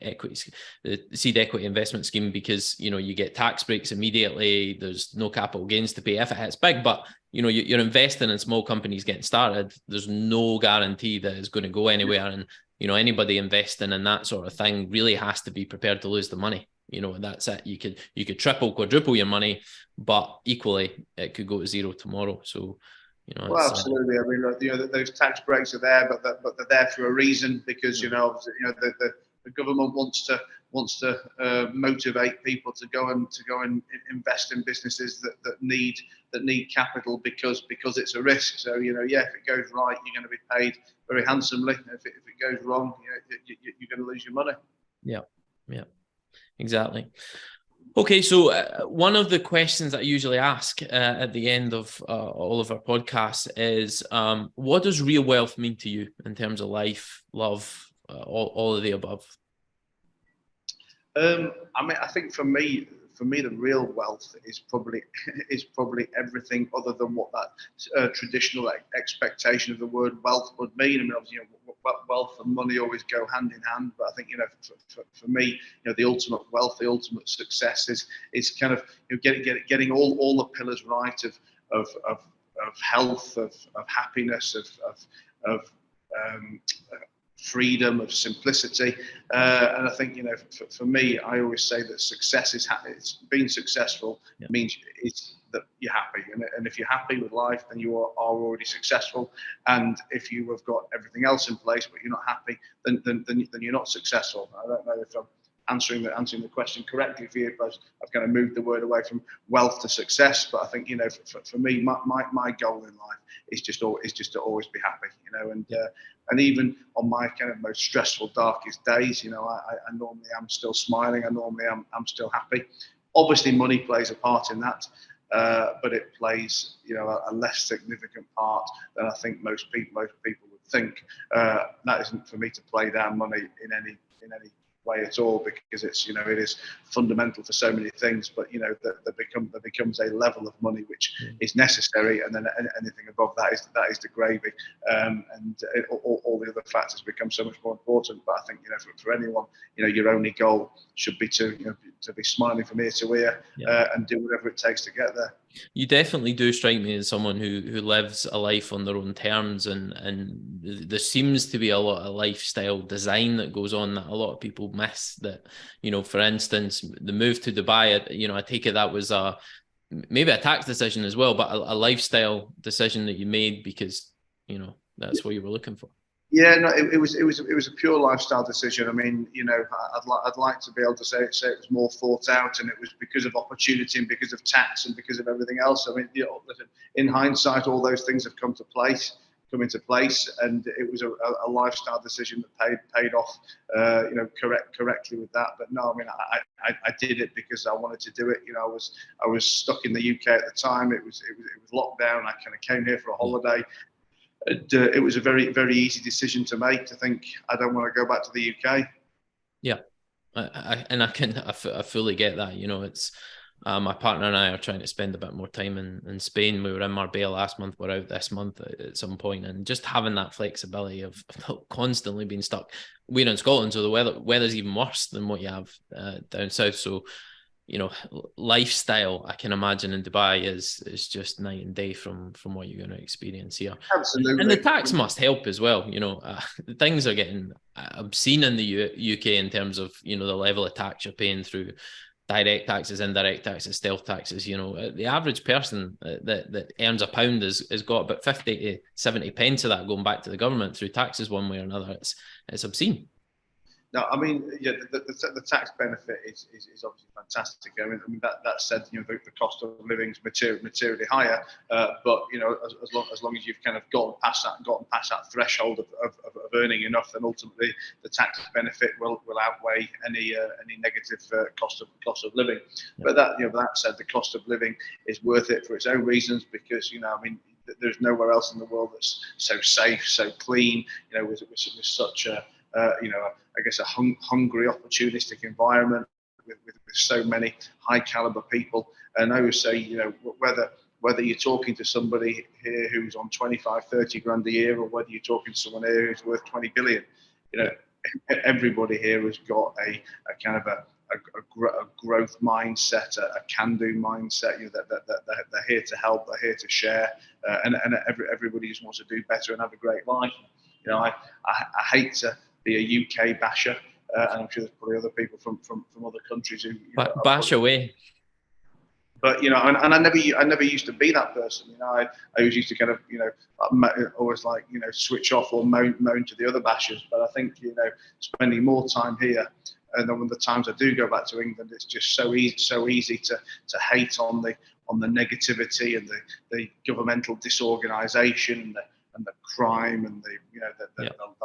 equities, the seed equity investment scheme, because, you know, you get tax breaks immediately. There's no capital gains to pay if it hits big, but, you know, you're investing in small companies getting started. There's no guarantee that it's going to go anywhere. And, you know, anybody investing in that sort of thing really has to be prepared to lose the money. You know, that's it. You could triple, quadruple your money, but equally it could go to zero tomorrow. So, you know, well, absolutely. I mean, you know, those tax breaks are there, but they're there for a reason, because, you know, the government wants to motivate people to go and invest in businesses that need capital, because it's a risk. So, you know, yeah, if it goes right, you're going to be paid very handsomely. If it goes wrong, you're going to lose your money. Yeah. Exactly. Okay, so one of the questions that I usually ask at the end of all of our podcasts is, what does real wealth mean to you in terms of life, love, all of the above? I mean, I think for me, the real wealth is probably everything other than what that traditional expectation of the word wealth would mean. I mean, obviously, you know, wealth and money always go hand in hand, but I think, you know, for me, you know, the ultimate wealth, the ultimate success is kind of, you know, getting all the pillars right of health, of happiness, of freedom, of simplicity, and I think, you know, for me, I always say that success is being successful means it's that you're happy, and if you're happy with life, then you are already successful. And if you have got everything else in place but you're not happy, then you're not successful. I don't know if I'm answering the question correctly for you, but I've kind of moved the word away from wealth to success. But I think, you know, for me, my goal in life is just to always be happy, you know, and even on my kind of most stressful, darkest days, you know, I normally am still smiling. I normally am still happy. Obviously, money plays a part in that, but it plays, you know, a less significant part than I think most people would think. That isn't for me to play down money in any way at all, because it's, it is fundamental for so many things. But there becomes a level of money which is necessary, and then anything above that is the gravy, and all the other factors become so much more important. But I think for anyone, your only goal should be to be smiling from ear to ear, and do whatever it takes to get there. You definitely do strike me as someone who lives a life on their own terms, and there seems to be a lot of lifestyle design that goes on that a lot of people miss. That, for instance, the move to Dubai, I take it that was maybe a tax decision as well, but a lifestyle decision that you made because that's what you were looking for. Yeah, no, it was a pure lifestyle decision. I mean, I'd like to be able to say it was more thought out, and it was because of opportunity and because of tax and because of everything else. I mean, in hindsight, all those things have come into place, and it was a lifestyle decision that paid off, correctly with that. But no, I mean, I did it because I wanted to do it. I was stuck in the UK at the time. It was lockdown. I kind of came here for a holiday. It was a very, very easy decision to make, to think I don't want to go back to the UK. Yeah, I fully get that. It's my partner and I are trying to spend a bit more time in Spain. We were in Marbella last month. We're out this month at some point, and just having that flexibility of constantly being stuck. We're in Scotland, so the weather's even worse than what you have down south. So, lifestyle, I can imagine in Dubai is just night and day from what you're going to experience here. Absolutely. And the tax must help as well. Things are getting obscene in the UK in terms of, the level of tax you're paying through direct taxes, indirect taxes, stealth taxes. The average person that earns £1 has got about 50 to 70 pence of that going back to the government through taxes one way or another. It's obscene. No, I mean, yeah, the tax benefit is obviously fantastic. I mean that said, the cost of living is materially higher, but as long as you've kind of gotten past that threshold of earning enough, then ultimately the tax benefit will outweigh any negative cost of living. Yeah. But that said, the cost of living is worth it for its own reasons, because there's nowhere else in the world that's so safe, so clean, with such a I guess a hungry, opportunistic environment with so many high caliber people. And I always say, whether you're talking to somebody here who's on 25, 30 grand a year, or whether you're talking to someone here who's worth 20 billion, everybody here has got a kind of a growth mindset, a can-do mindset. That they're here to help, they're here to share, and everybody just wants to do better and have a great life. I hate to be a UK basher, and I'm sure there's probably other people from other countries who bash away. But and I never used to be that person. I always used to kind of always switch off or moan to the other bashers. But I think spending more time here, and then when the times I do go back to England, it's just so easy to hate on the negativity and the governmental disorganisation and the crime and the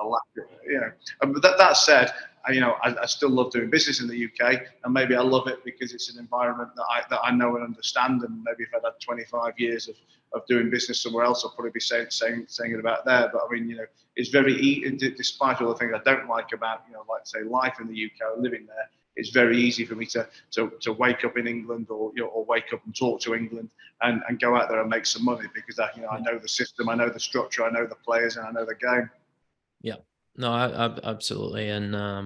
lack of, but that said, I still love doing business in the UK, and maybe I love it because it's an environment that I know and understand. And maybe if I'd had 25 years of doing business somewhere else, I'll probably be saying it about there. But I mean, it's very easy, despite all the things I don't like about, like say life in the UK or living there. It's very easy for me to wake up in England or wake up and talk to England and go out there and make some money, because I know the system, I know the structure, I know the players, and I know the game. Yeah, no, I absolutely, and I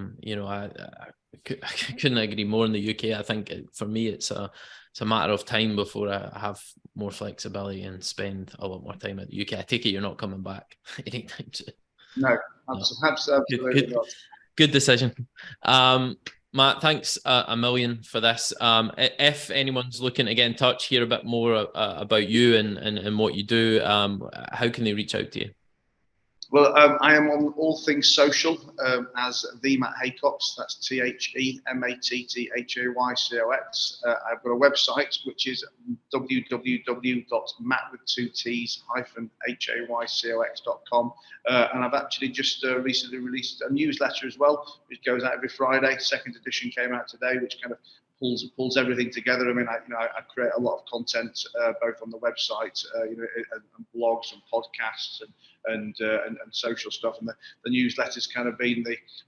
couldn't agree more. In the UK, I think for me it's a matter of time before I have more flexibility and spend a lot more time at the UK. I take it you're not coming back anytime soon. No, absolutely not. Good decision. Matt, thanks a million for this. If anyone's looking to get in touch, hear a bit more about you and what you do, how can they reach out to you? Well, I am on all things social as the Matt Haycox. That's TheMattThaycox. I've got a website which is www.matt-haycox.com, and I've actually just recently released a newsletter as well, which goes out every Friday. Second edition came out today, which kind of pulls everything together. I mean, I create a lot of content both on the website, and blogs and podcasts and social stuff, and the newsletter's kind of been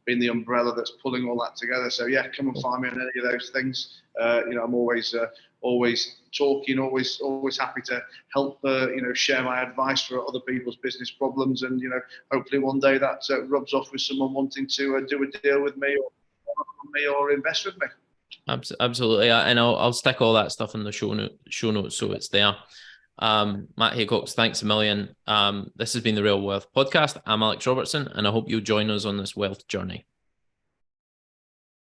the umbrella that's pulling all that together. So yeah, come and find me on any of those things. I'm always talking, always happy to help, share my advice for other people's business problems, and hopefully one day that rubs off with someone wanting to do a deal with me or invest with me. Absolutely, and I'll stick all that stuff in the show notes so it's there. Matt Haycox, thanks a million. This has been the Real Wealth Podcast. I'm Alex Robertson, and I hope you'll join us on this wealth journey.